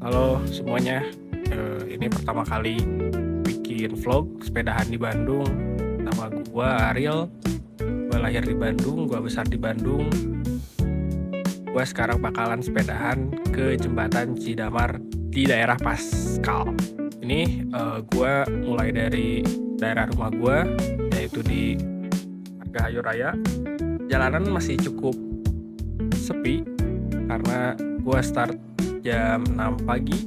Halo semuanya, ini pertama kali bikin vlog sepedahan di Bandung. Nama gua Ariel, gua lahir di Bandung, gua besar di Bandung. Gua sekarang bakalan sepedahan ke jembatan Cidamar di daerah Paskal. Ini gua mulai dari daerah rumah gua, yaitu di Margahayu Raya. Jalanan masih cukup sepi karena gua start jam 6 pagi.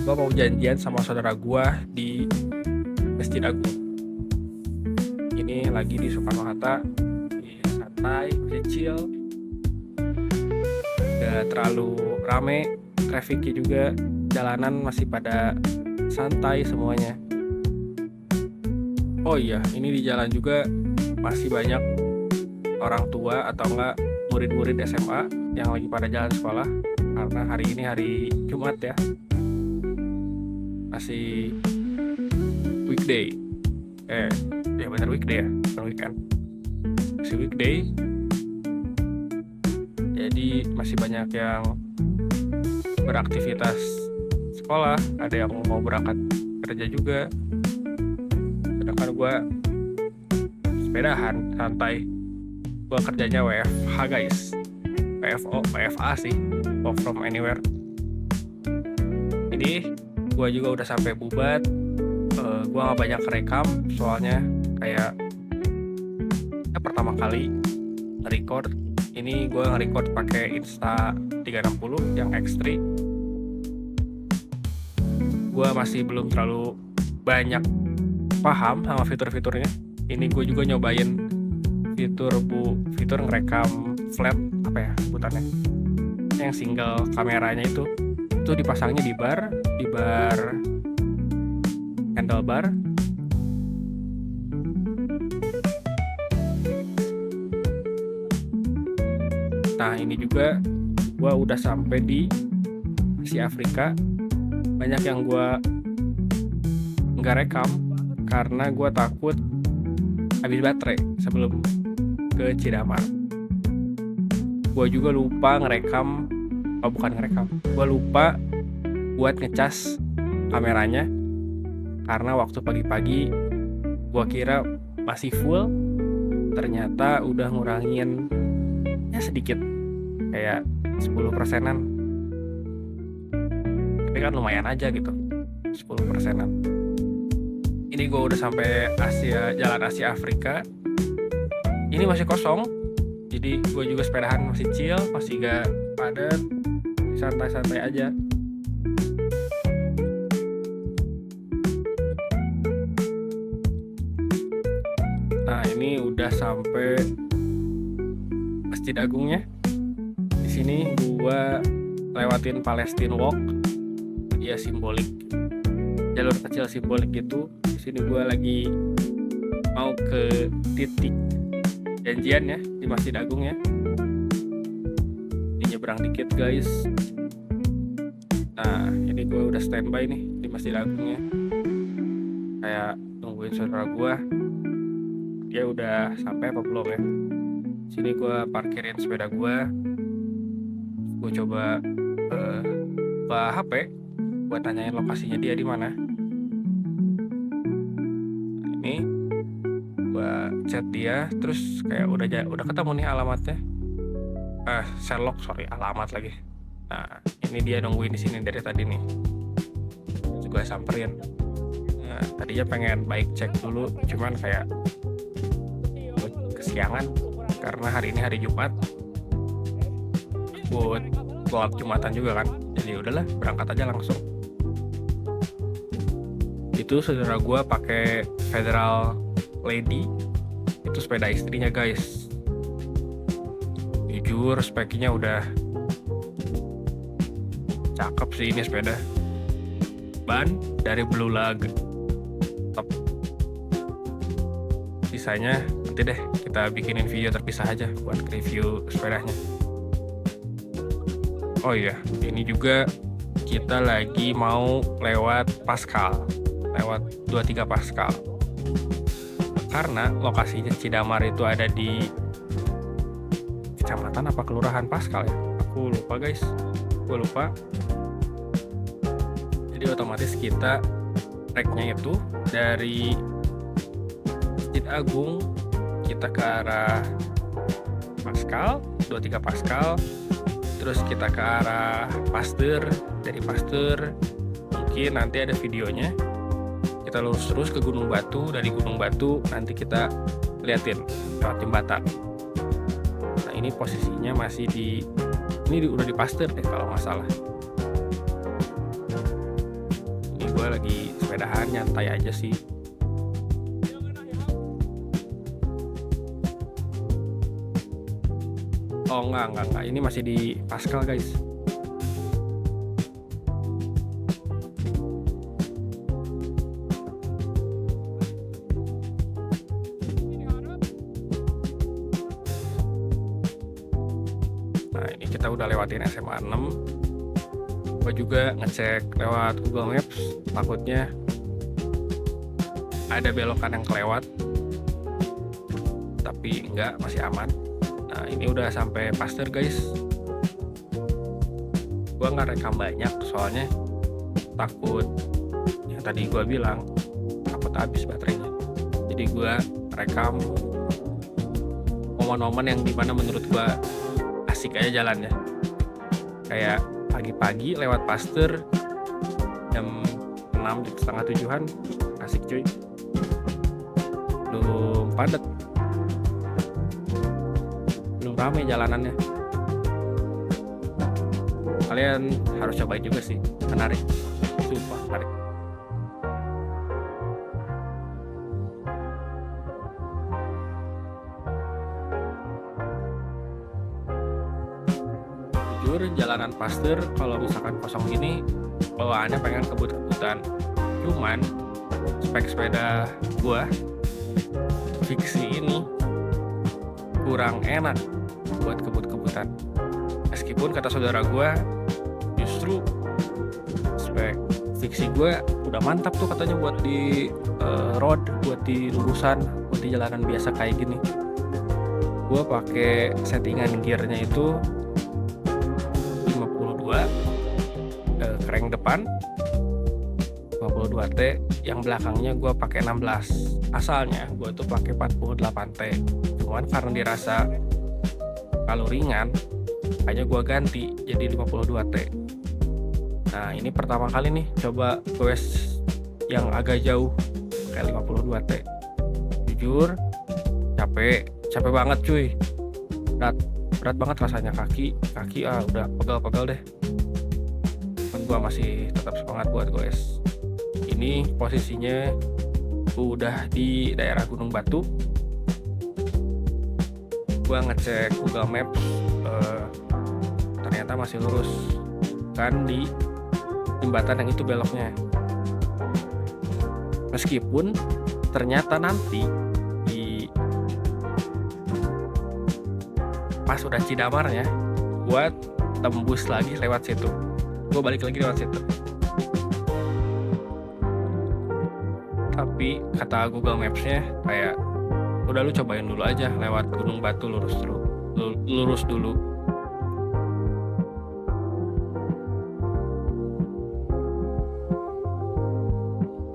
Gue mau janjian sama saudara gue di Masjid Agung. Ini lagi di Soekarno-Hatta, santai, masih chill, gak terlalu rame, trafficnya juga, jalanan masih pada santai semuanya. Oh iya, ini di jalan juga masih banyak orang tua atau enggak murid-murid SMA yang lagi pada jalan sekolah. Karena hari ini hari Jumat ya, masih weekday. Ya bener weekday ya, bukan weekend. Masih weekday. Jadi masih banyak yang beraktivitas sekolah, ada yang mau berangkat kerja juga. Sedangkan gue sepedahan santai. Gue kerjanya WFH guys. WFA sih, work from anywhere. Ini gue juga udah sampai Bubat. Gue nggak banyak rekam soalnya kayak pertama kali record. Ini gue nge-record pakai Insta360 yang X3. Gue masih belum terlalu banyak paham sama fitur-fiturnya. Ini gue juga nyobain fitur ngerekam flat, apa ya sebutannya, yang single kameranya itu dipasangnya di bar handlebar. Nah ini juga gue udah sampai di Asia Afrika. Banyak yang gue nggak rekam karena gue takut habis baterai sebelum ke Cidamar. Gue juga lupa gue lupa buat ngecas kameranya karena waktu pagi-pagi gue kira masih full, ternyata udah ngurangin ya sedikit, kayak 10%-an. Tapi kan lumayan aja gitu, 10%-an. Ini gue udah sampai jalan Asia Afrika. Ini masih kosong, jadi gue juga sepedahan masih chill, masih gak padat, santai-santai aja. Nah ini udah sampai Masjid Agungnya. Di sini gue lewatin Palestine Walk, ya simbolik, jalur kecil simbolik gitu. Di sini gue lagi mau ke titik janjian ya di Masjid Agung ya. Ini nyebrang dikit guys. Nah ini gue udah standby nih di Masjid Agungnya, kayak nungguin saudara gue, dia udah sampai apa belum ya. Sini gue parkirin sepeda gue coba buka HP buat tanyain lokasinya dia di mana. Nah, ini gua chat dia, terus kayak udah ketemu nih alamatnya. Alamat lagi. Nah, ini dia nungguin di sini dari tadi nih. Terus gua samperin. Nah, tadinya pengen bike check dulu, cuman kayak kesiangan karena hari ini hari Jumat. Buat vlog Jumatan juga kan. Jadi udahlah, berangkat aja langsung. Itu saudara gua pakai Federal Lady, itu sepeda istrinya guys. Jujur speknya udah cakep sih ini sepeda. Ban dari Blue Lug, top. Sisanya nanti deh kita bikinin video terpisah aja buat review sepedanya. Oh iya, ini juga kita lagi mau lewat Paskal, lewat 23 Paskal. Karena lokasinya Cidamar itu ada di kecamatan apa kelurahan Paskal ya, aku lupa guys, Jadi otomatis kita tracknya itu dari Masjid Agung kita ke arah Pascal, 23 Pascal, terus kita ke arah Pasteur, dari Pasteur mungkin nanti ada videonya, kita lurus terus ke Gunung Batu, dari Gunung Batu nanti kita liatin lewat jembatan. Nah ini posisinya masih udah di Pasteur deh kalau nggak salah. Ini gue lagi sepedahan nyantai aja sih. Oh enggak, ini masih di Pascal guys. Nah ini kita udah lewatin SMA 6. Gue juga ngecek lewat Google Maps, takutnya ada belokan yang kelewat, tapi enggak, masih aman. Nah ini udah sampai Pasteur guys. Gua nggak rekam banyak soalnya takut yang tadi gua bilang, takut habis baterainya. Jadi gua rekam momen-momen yang dimana menurut gua asik aja jalannya. Kayak pagi-pagi lewat Pasteur jam 6, setengah 7-an, asik cuy. Belum padat, ramai jalanannya. Kalian harus cobain juga sih, menarik, sumpah menarik. Jujur jalanan Pasteur kalau misalkan kosong gini bawaannya pengen kebut-kebutan, cuman spek sepeda gua Fixie ini kurang enak buat kebut-kebutan. Meskipun kata saudara gue justru spek Fixie gue udah mantap tuh katanya buat di road, buat di lurusan, buat di jalanan biasa kayak gini. Gue pakai settingan gearnya itu 52 crank depan 52T, yang belakangnya gue pakai 16. Asalnya gue tuh pakai 48T, cuman karena dirasa kalau ringan hanya gue ganti jadi 52T. Nah ini pertama kali nih coba goes yang agak jauh kayak 52T. Jujur capek banget cuy, berat banget rasanya. kaki udah pegal-pegal deh, cuman gue masih tetap semangat buat goes. Ini posisinya udah di daerah Gunung Batu. Gua ngecek Google Maps, ternyata masih lurus kan di jembatan yang itu beloknya. Meskipun ternyata nanti di pas udah Cidamarnya gua tembus lagi lewat situ, gua balik lagi lewat situ. Tapi kata Google Maps-nya kayak udah lu cobain dulu aja lewat Gunung Batu, lurus dulu.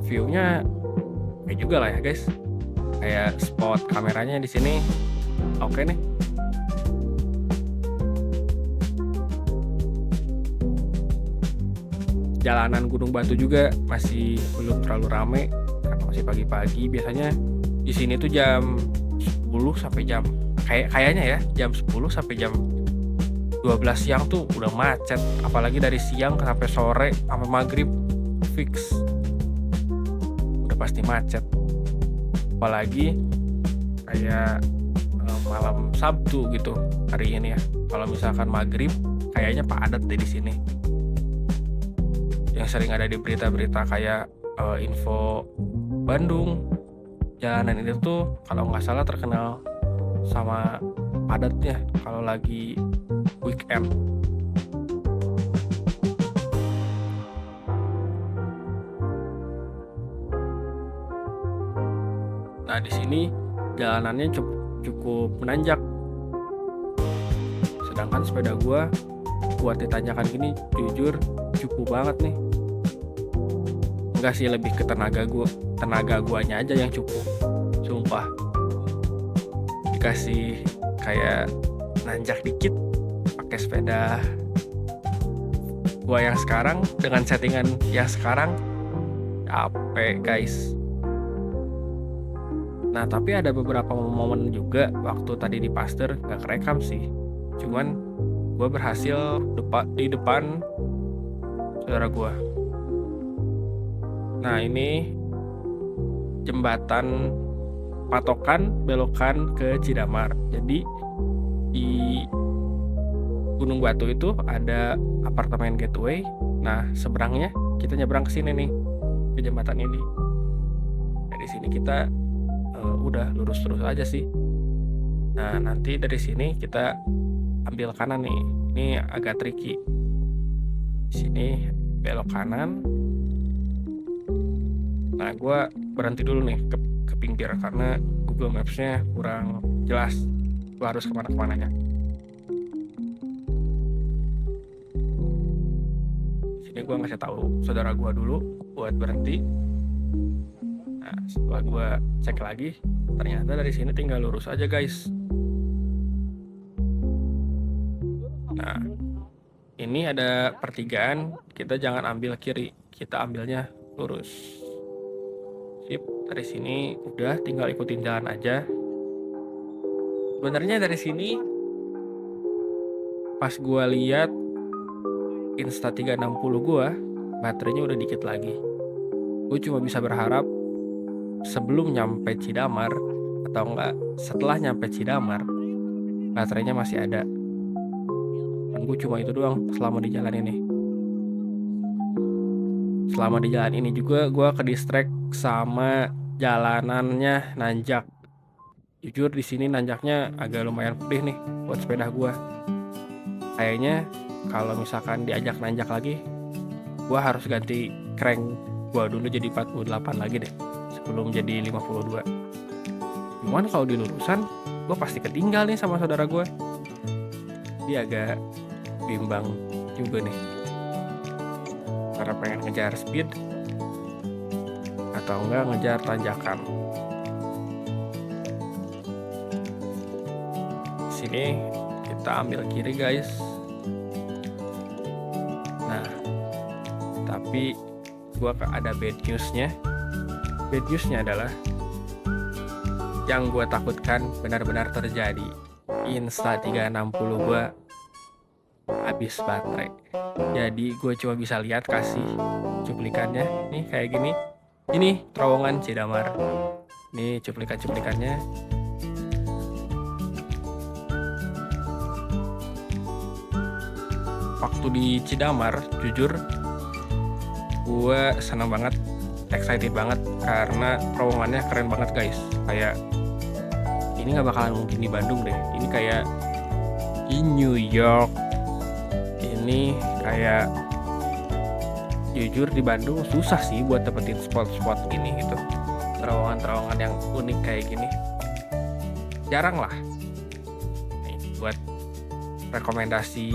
View-nya kayak juga lah ya guys, kayak spot kameranya di sini oke nih. Jalanan Gunung Batu juga masih belum terlalu rame karena masih pagi-pagi. Biasanya di sini tuh jam 10 sampai jam kayaknya ya jam 10 sampai jam 12 siang tuh udah macet, apalagi dari siang sampai sore sampai maghrib fix udah pasti macet. Apalagi kayak malam Sabtu gitu hari ini ya, kalau misalkan maghrib kayaknya padat deh di sini. Yang sering ada di berita-berita kayak info Bandung, jalanan itu tuh kalau nggak salah terkenal sama padatnya kalau lagi weekend. Nah di sini jalanannya cukup menanjak, sedangkan sepeda gua buat ditanjakan gini jujur cukup banget nih. Enggak sih, lebih ke tenaga guanya aja yang cukup. Sumpah, dikasih kayak nanjak dikit pakai sepeda gua yang sekarang dengan settingan yang sekarang, capek guys. Nah, tapi ada beberapa momen juga waktu tadi di Pasteur gak kerekam sih, cuman gue berhasil di depan saudara gue. Nah, ini jembatan patokan belokan ke Cidamar. Jadi di Gunung Batu itu ada apartemen Gateway. Nah, seberangnya kita nyebrang ke sini nih, ke jembatan ini. Dari sini kita udah lurus terus aja sih. Nah, nanti dari sini kita ambil kanan nih. Ini agak tricky. Di sini belok kanan. Nah, gue berhenti dulu nih ke pinggir karena Google Maps-nya kurang jelas. Gue harus kemana-kemananya. Sini gue ngasih tahu saudara gue dulu buat berhenti. Nah, setelah gue cek lagi, ternyata dari sini tinggal lurus aja guys. Nah, ini ada pertigaan, kita jangan ambil kiri, kita ambilnya lurus. Sip, dari sini udah tinggal ikutin jalan aja. Sebenarnya dari sini pas gue lihat Insta360 gue, baterainya udah dikit lagi. Gue cuma bisa berharap sebelum nyampe Cidamar atau enggak setelah nyampe Cidamar baterainya masih ada. Dan gue cuma itu doang selama di jalan ini. Selama di jalan ini juga gue ke distract sama jalanannya nanjak. Jujur di sini nanjaknya agak lumayan pedih nih buat sepeda gue. Kayaknya kalau misalkan diajak nanjak lagi, gue harus ganti crank gue dulu jadi 48 lagi deh sebelum jadi 52. Cuman kalau di lurusan gue pasti ketinggal nih sama saudara gue. Dia agak bimbang juga nih, karena pengen ngejar speed atau enggak ngejar tanjakan. Sini kita ambil kiri guys. Nah, tapi gue ada bad newsnya. Bad newsnya adalah yang gue takutkan benar-benar terjadi. Insta360 gue habis baterai. Jadi gue cuma bisa lihat kasih cuplikannya nih kayak gini. Ini terowongan Cidamar. Nih cuplikan-cuplikannya. Waktu di Cidamar, jujur gue senang banget, excited banget karena terowongannya keren banget guys. Kayak ini nggak bakalan mungkin di Bandung deh. Ini kayak di New York. Ini kayak jujur di Bandung susah sih buat dapetin spot-spot ini gitu. Terowongan-terowongan yang unik kayak gini jarang lah. Nih buat rekomendasi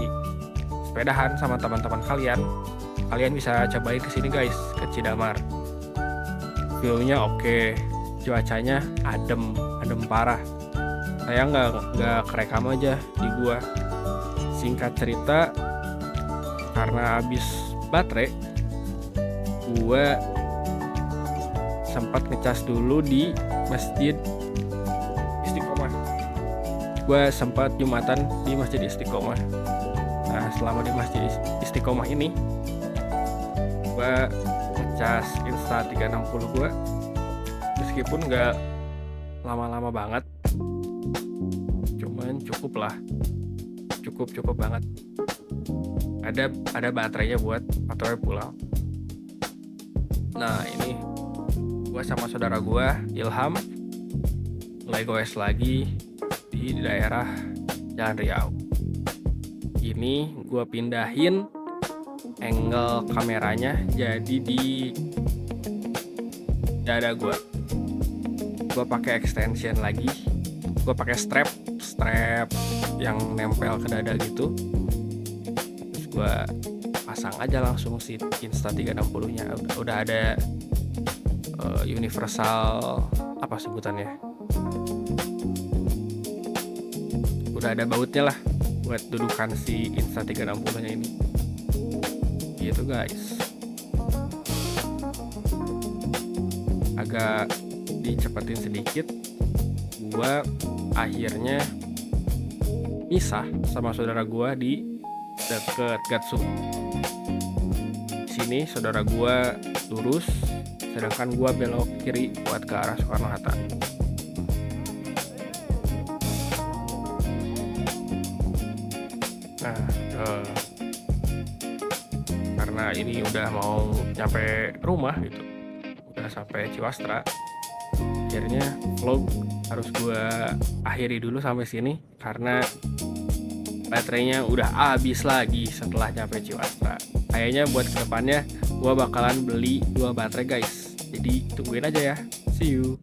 sepedahan sama teman-teman kalian bisa cobain kesini guys, ke Cidamar. View-nya oke, cuacanya adem parah. Saya nggak kerekam aja di gua. Singkat cerita, karena habis baterai, gua sempat ngecas dulu di Masjid Istiqomah. Gua sempat Jumatan di Masjid Istiqomah. Nah, selama di Masjid Istiqomah ini, gua ngecas Insta360 gua, meskipun nggak lama-lama banget, cuman cukup banget. Ada baterainya buat patroli pulang. Nah, ini gue sama saudara gue Ilham mulai goes lagi di daerah Jalan Riau. Ini gue pindahin angle kameranya jadi di dada gue. Gue pakai extension lagi. Gue pakai strap yang nempel ke dada gitu. Terus gue pasang aja langsung si Insta360 nya. Udah ada universal apa sebutannya, udah ada bautnya lah buat dudukan si Insta360 nya ini gitu guys. Agak dicepetin sedikit, gua akhirnya misah sama saudara gua di deket Gatsu. Sini saudara gua lurus, sedangkan gua belok kiri buat ke arah Soekarno-Hatta. Nah, karena ini udah mau nyampe rumah gitu, udah sampai Ciwastra, akhirnya vlog harus gua akhiri dulu sampai sini karena baterainya udah habis lagi setelah nyampe Ciwastra. Kayaknya buat kedepannya gua bakalan beli 2 baterai guys, jadi tungguin aja ya. See you.